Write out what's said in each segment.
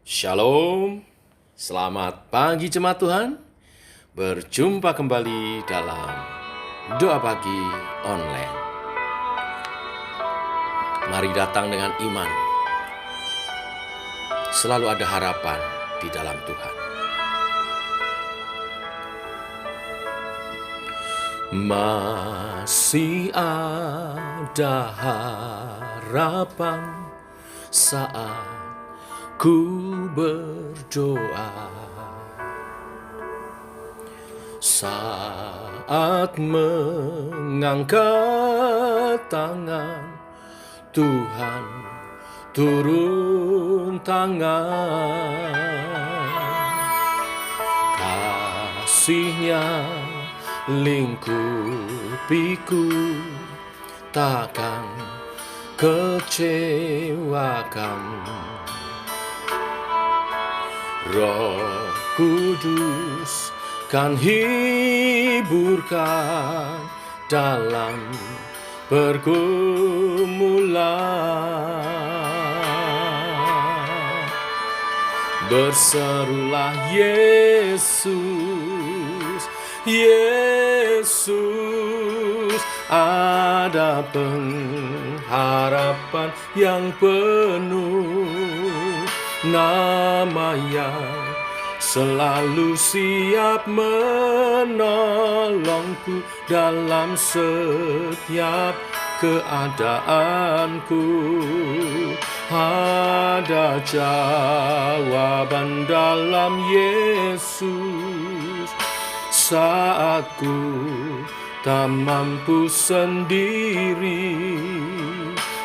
Shalom, selamat pagi jemaat Tuhan. Berjumpa kembali dalam Doa Pagi Online. Mari datang dengan iman. Selalu ada harapan di dalam Tuhan. Masih ada harapan saat ku berdoa, saat mengangkat tangan, Tuhan turun tangan. Kasih-Nya lingkupiku, takkan kecewakan. Roh Kudus kan hiburkan dalam pergumulan. Berserulah Yesus, Yesus, ada pengharapan yang penuh, nama yang selalu siap menolongku dalam setiap keadaanku. Ada jawaban dalam Yesus saat ku tak mampu sendiri.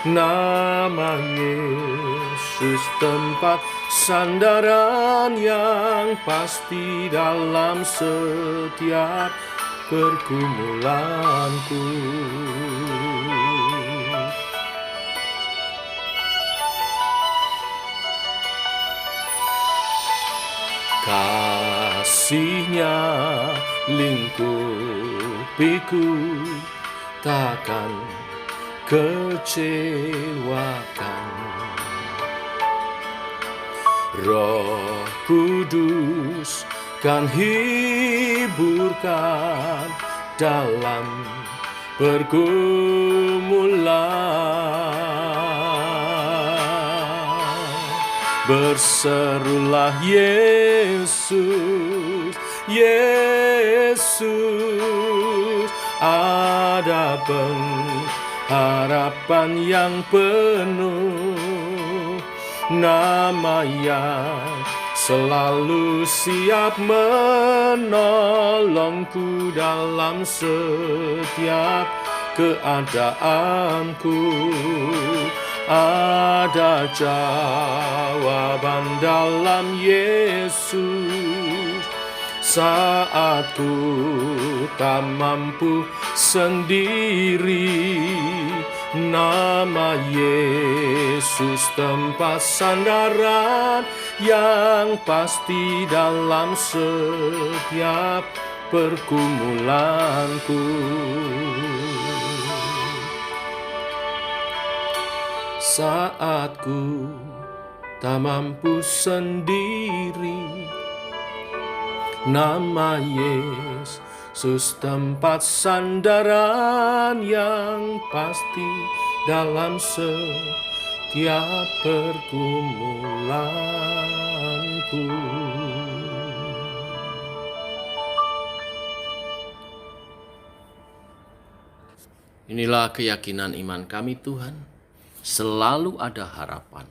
Nama Yesus tempat sandaran yang pasti dalam setiap pergumulanku. Kasih-Nya lingkupiku, takkan kecewakan. Roh Kudus kan hiburkan dalam pergumulan. Berserulah Yesus, Yesus, ada pengharapan yang penuh, nama yang selalu siap menolongku dalam setiap keadaanku. Ada jawaban dalam Yesus saat ku tak mampu sendiri. Nama Yesus tempat sandaran yang pasti dalam setiap pergumulanku. Saat ku tak mampu sendiri, nama Yesus tempat sandaran yang pasti dalam setiap pergumulanku. Inilah keyakinan iman kami, Tuhan. Selalu ada harapan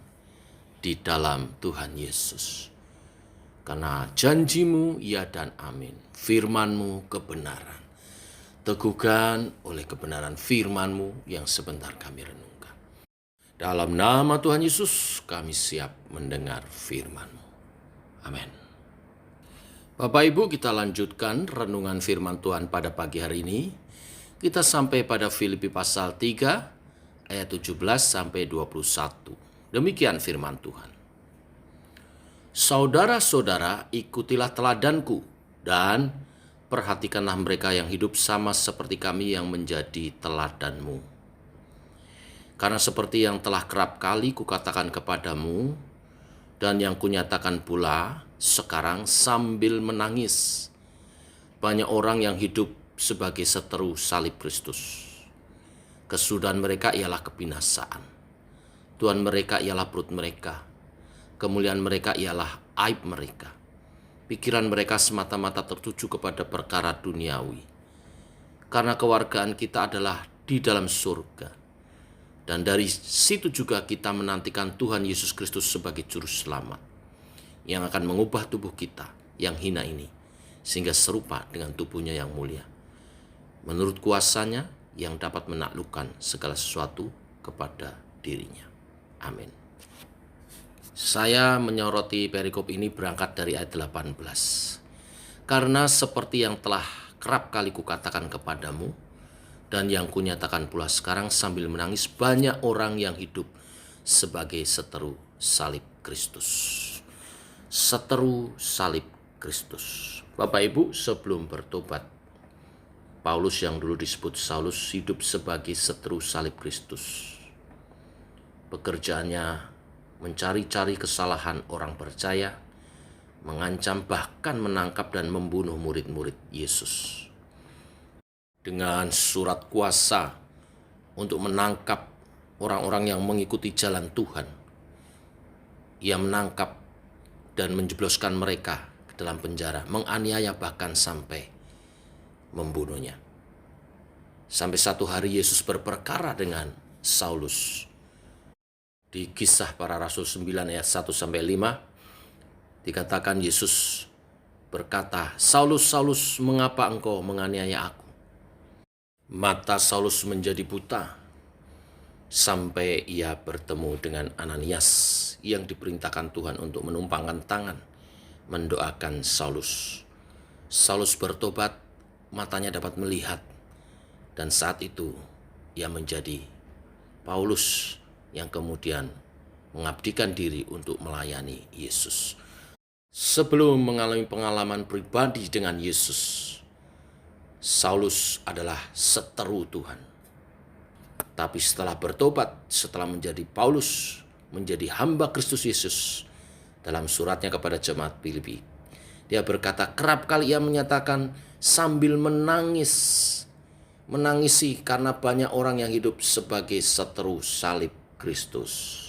di dalam Tuhan Yesus. Karena janji-Mu ya dan amin, firman-Mu kebenaran. Teguhkan oleh kebenaran firman-Mu yang sebentar kami renungkan. Dalam nama Tuhan Yesus kami siap mendengar firman-Mu. Amin. Bapak Ibu, kita lanjutkan renungan firman Tuhan pada pagi hari ini. Kita sampai pada Filipi pasal 3 ayat 17 sampai 21. Demikian firman Tuhan. Saudara-saudara, ikutilah teladanku dan perhatikanlah mereka yang hidup sama seperti kami yang menjadi teladanmu. Karena seperti yang telah kerap kali kukatakan kepadamu, Dan yang kunyatakan pula sekarang sambil menangis. Banyak orang yang hidup sebagai seteru salib Kristus. Kesudahan mereka ialah kebinasaan. Tuhan mereka ialah perut mereka. Kemuliaan mereka ialah aib mereka. Pikiran mereka semata-mata tertuju kepada perkara duniawi. Karena kewargaan kita adalah di dalam surga. Dan dari situ juga kita menantikan Tuhan Yesus Kristus sebagai juru selamat, yang akan mengubah tubuh kita yang hina ini, sehingga serupa dengan tubuhnya yang mulia. Menurut kuasanya yang dapat menaklukkan segala sesuatu kepada dirinya. Amin. Saya menyoroti perikop ini berangkat dari ayat 18. Karena seperti yang telah kerap kali kukatakan kepadamu, dan yang kunyatakan pula sekarang sambil menangis, banyak orang yang hidup sebagai seteru salib Kristus. Seteru salib Kristus. Bapak Ibu, sebelum bertobat, Paulus yang dulu disebut Saulus hidup sebagai seteru salib Kristus. Pekerjaannya mencari-cari kesalahan orang percaya, mengancam bahkan menangkap dan membunuh murid-murid Yesus. Dengan surat kuasa untuk menangkap orang-orang yang mengikuti jalan Tuhan, ia menangkap dan menjebloskan mereka ke dalam penjara, menganiaya bahkan sampai membunuhnya. Sampai satu hari Yesus berperkara dengan Saulus. Di Kisah Para Rasul 9 ayat 1-5 dikatakan Yesus berkata, "Saulus, Saulus, mengapa engkau menganiaya aku?" Mata Saulus menjadi buta sampai ia bertemu dengan Ananias yang diperintahkan Tuhan untuk menumpangkan tangan mendoakan Saulus. Saulus bertobat, matanya dapat melihat, dan saat itu ia menjadi Paulus yang kemudian mengabdikan diri untuk melayani Yesus. Sebelum mengalami pengalaman pribadi dengan Yesus, Saulus adalah seteru Tuhan. Tapi setelah bertobat, setelah menjadi Paulus, menjadi hamba Kristus Yesus, dalam suratnya kepada jemaat Filipi, dia berkata, kerap kali ia menyatakan sambil menangisi karena banyak orang yang hidup sebagai seteru salib Kristus,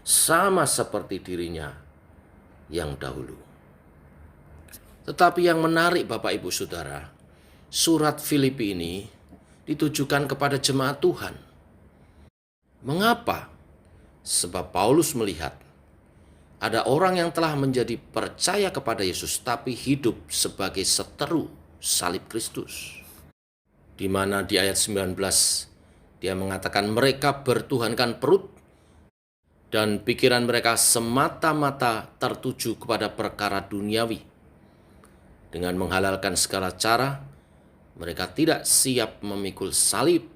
sama seperti dirinya yang dahulu. Tetapi yang menarik Bapak Ibu Saudara, surat Filipi ini ditujukan kepada jemaat Tuhan. Mengapa? Sebab Paulus melihat ada orang yang telah menjadi percaya kepada Yesus tapi hidup sebagai seteru salib Kristus. Di mana di ayat 19 dia mengatakan mereka bertuhankan perut dan pikiran mereka semata-mata tertuju kepada perkara duniawi. Dengan menghalalkan segala cara, mereka tidak siap memikul salib,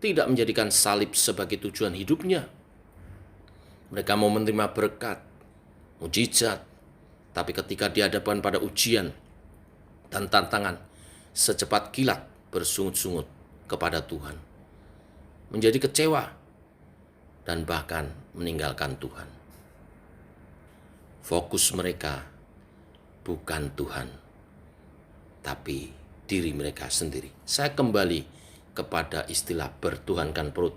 tidak menjadikan salib sebagai tujuan hidupnya. Mereka mau menerima berkat, mujizat, tapi ketika dihadapkan pada ujian dan tantangan, secepat kilat bersungut-sungut kepada Tuhan, menjadi kecewa, dan bahkan meninggalkan Tuhan. Fokus mereka bukan Tuhan, tapi diri mereka sendiri. Saya kembali kepada istilah bertuhankan perut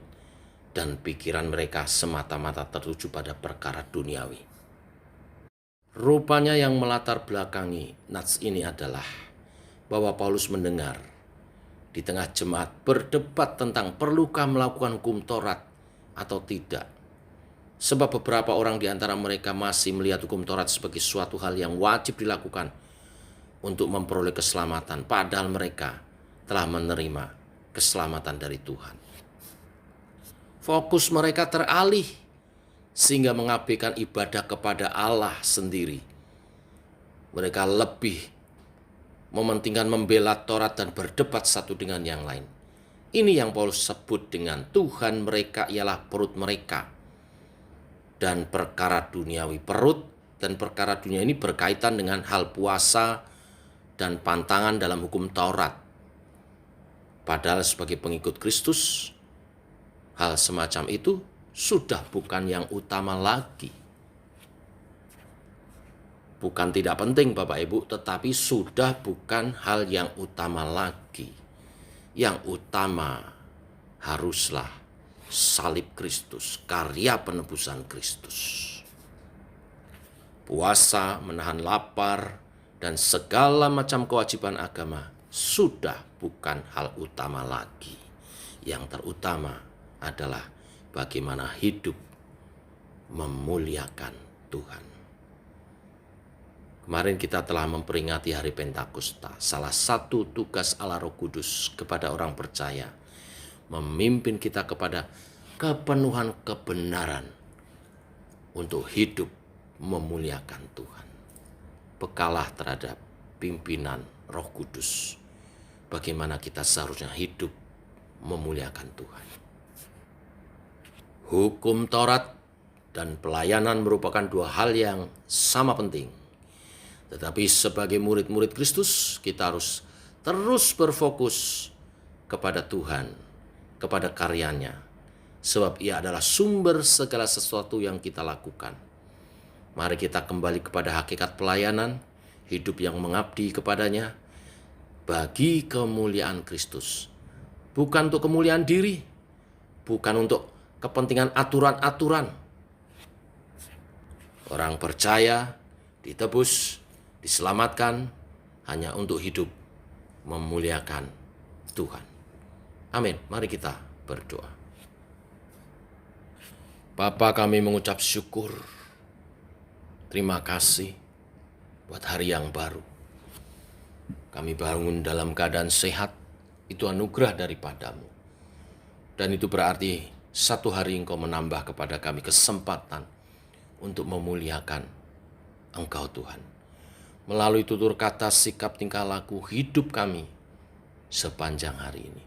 dan pikiran mereka semata-mata tertuju pada perkara duniawi. Rupanya yang melatar belakangi nats ini adalah bahwa Paulus mendengar di tengah jemaat berdebat tentang perlukah melakukan hukum Taurat atau tidak. Sebab beberapa orang di antara mereka masih melihat hukum Taurat sebagai suatu hal yang wajib dilakukan untuk memperoleh keselamatan, padahal mereka telah menerima keselamatan dari Tuhan. Fokus mereka teralih sehingga mengabaikan ibadah kepada Allah sendiri. Mereka lebih mementingkan membela Taurat dan berdebat satu dengan yang lain. Ini yang Paulus sebut dengan Tuhan mereka ialah perut mereka dan perkara duniawi. Perut dan perkara dunia ini berkaitan dengan hal puasa dan pantangan dalam hukum Taurat. Padahal sebagai pengikut Kristus, hal semacam itu sudah bukan yang utama lagi. bukan tidak penting Bapak Ibu, tetapi sudah bukan hal yang utama lagi. Yang utama haruslah salib Kristus, karya penebusan Kristus. Puasa, menahan lapar, dan segala macam kewajiban agama sudah bukan hal utama lagi. Yang terutama adalah bagaimana hidup memuliakan Tuhan. Kemarin kita telah memperingati hari Pentakosta. Salah satu tugas Allah Roh Kudus kepada orang percaya, memimpin kita kepada kepenuhan kebenaran untuk hidup memuliakan Tuhan. Bekalah terhadap pimpinan Roh Kudus. Bagaimana kita seharusnya hidup memuliakan Tuhan. Hukum Taurat dan pelayanan merupakan dua hal yang sama penting. Tetapi sebagai murid-murid Kristus, kita harus terus berfokus kepada Tuhan, kepada karyanya. Sebab Ia adalah sumber segala sesuatu yang kita lakukan. Mari kita kembali kepada hakikat pelayanan, hidup yang mengabdi kepadanya, bagi kemuliaan Kristus. Bukan untuk kemuliaan diri, bukan untuk kepentingan aturan-aturan. Orang percaya ditebus, diselamatkan hanya untuk hidup memuliakan Tuhan. Amin. Mari kita berdoa. Bapa, kami mengucap syukur. Terima kasih buat hari yang baru. Kami bangun dalam keadaan sehat, itu anugerah daripadamu. Dan itu berarti satu hari Engkau menambah kepada kami kesempatan untuk memuliakan Engkau Tuhan. Melalui tutur kata, sikap, tingkah laku, hidup kami sepanjang hari ini.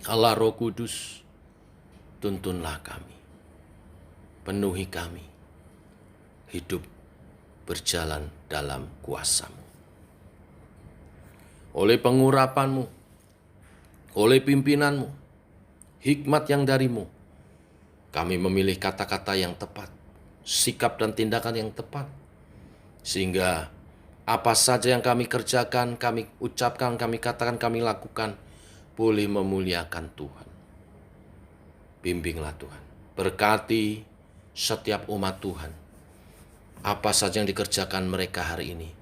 Allah Roh Kudus, tuntunlah kami, penuhi kami, hidup berjalan dalam kuasa-Mu. Oleh pengurapan-Mu, oleh pimpinan-Mu, hikmat yang dari-Mu, kami memilih kata-kata yang tepat, sikap dan tindakan yang tepat, sehingga apa saja yang kami kerjakan, kami ucapkan, kami katakan, kami lakukan, boleh memuliakan Tuhan. Bimbinglah Tuhan, berkati setiap umat Tuhan. Apa saja yang dikerjakan mereka hari ini,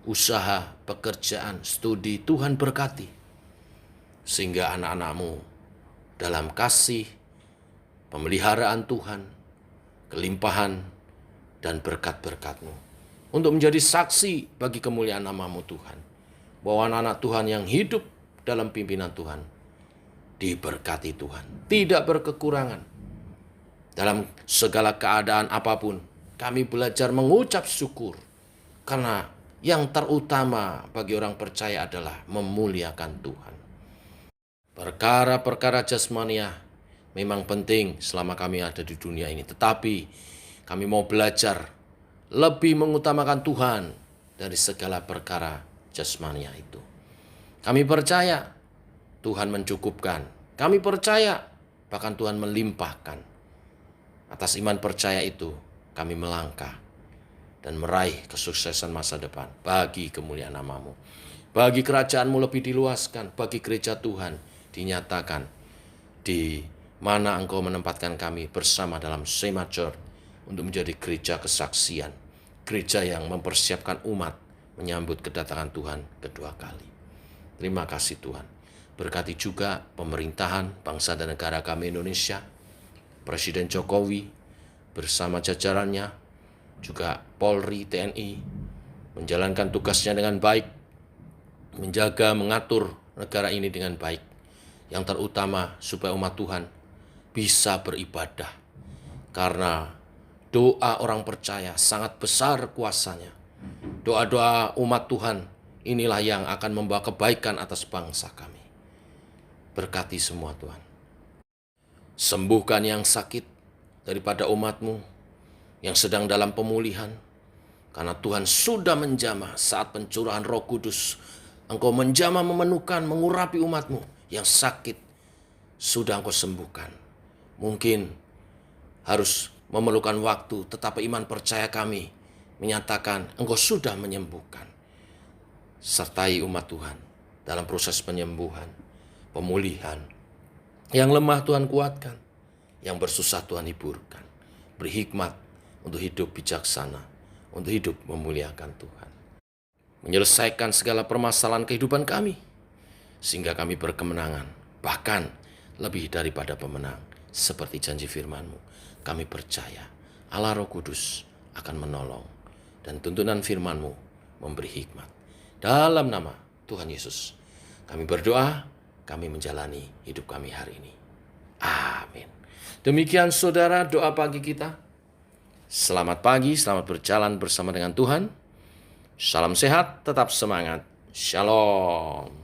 usaha, pekerjaan, studi, Tuhan berkati. Sehingga anak-anak-Mu dalam kasih, pemeliharaan Tuhan, kelimpahan, dan berkat-berkat-Mu. Untuk menjadi saksi bagi kemuliaan nama-Mu Tuhan. Bahwa anak-anak Tuhan yang hidup dalam pimpinan Tuhan diberkati Tuhan. Tidak berkekurangan. Dalam segala keadaan apapun, kami belajar mengucap syukur. Karena yang terutama bagi orang percaya adalah memuliakan Tuhan. Perkara-perkara jasmania memang penting selama kami ada di dunia ini. Tetapi kami mau belajar lebih mengutamakan Tuhan dari segala perkara jasmania itu. Kami percaya Tuhan mencukupkan. Kami percaya bahkan Tuhan melimpahkan. Atas iman percaya itu kami melangkah dan meraih kesuksesan masa depan bagi kemuliaan nama-Mu. Bagi kerajaan-Mu lebih diluaskan, bagi gereja Tuhan dinyatakan di mana Engkau menempatkan kami bersama dalam Sema Church untuk menjadi gereja kesaksian. Gereja yang mempersiapkan umat menyambut kedatangan Tuhan kedua kali. Terima kasih Tuhan. Berkati juga pemerintahan bangsa dan negara kami Indonesia, Presiden Jokowi bersama jajarannya, juga Polri, TNI, menjalankan tugasnya dengan baik, menjaga, mengatur negara ini dengan baik. Yang terutama supaya umat Tuhan bisa beribadah. Karena doa orang percaya sangat besar kuasanya. Doa-doa umat Tuhan inilah yang akan membawa kebaikan atas bangsa kami. Berkati semua Tuhan. Sembuhkan yang sakit daripada umat-Mu yang sedang dalam pemulihan. Karena Tuhan sudah menjamah saat pencurahan Roh Kudus. Engkau menjamah, memenuhkan, mengurapi umat-Mu yang sakit. Sudah Engkau sembuhkan. Mungkin harus memerlukan waktu, tetapi iman percaya kami menyatakan Engkau sudah menyembuhkan. Sertai umat Tuhan dalam proses penyembuhan, pemulihan. Yang lemah Tuhan kuatkan, yang bersusah Tuhan hiburkan. Beri hikmat untuk hidup bijaksana, untuk hidup memuliakan Tuhan. Menyelesaikan segala permasalahan kehidupan kami, sehingga kami berkemenangan, bahkan lebih daripada pemenang. Seperti janji firman-Mu, kami percaya Allah Roh Kudus akan menolong, dan tuntunan firman-Mu memberi hikmat. Dalam nama Tuhan Yesus, kami berdoa, kami menjalani hidup kami hari ini. Amin. Demikian saudara doa pagi kita. Selamat pagi, selamat berjalan bersama dengan Tuhan. Salam sehat, tetap semangat. Shalom.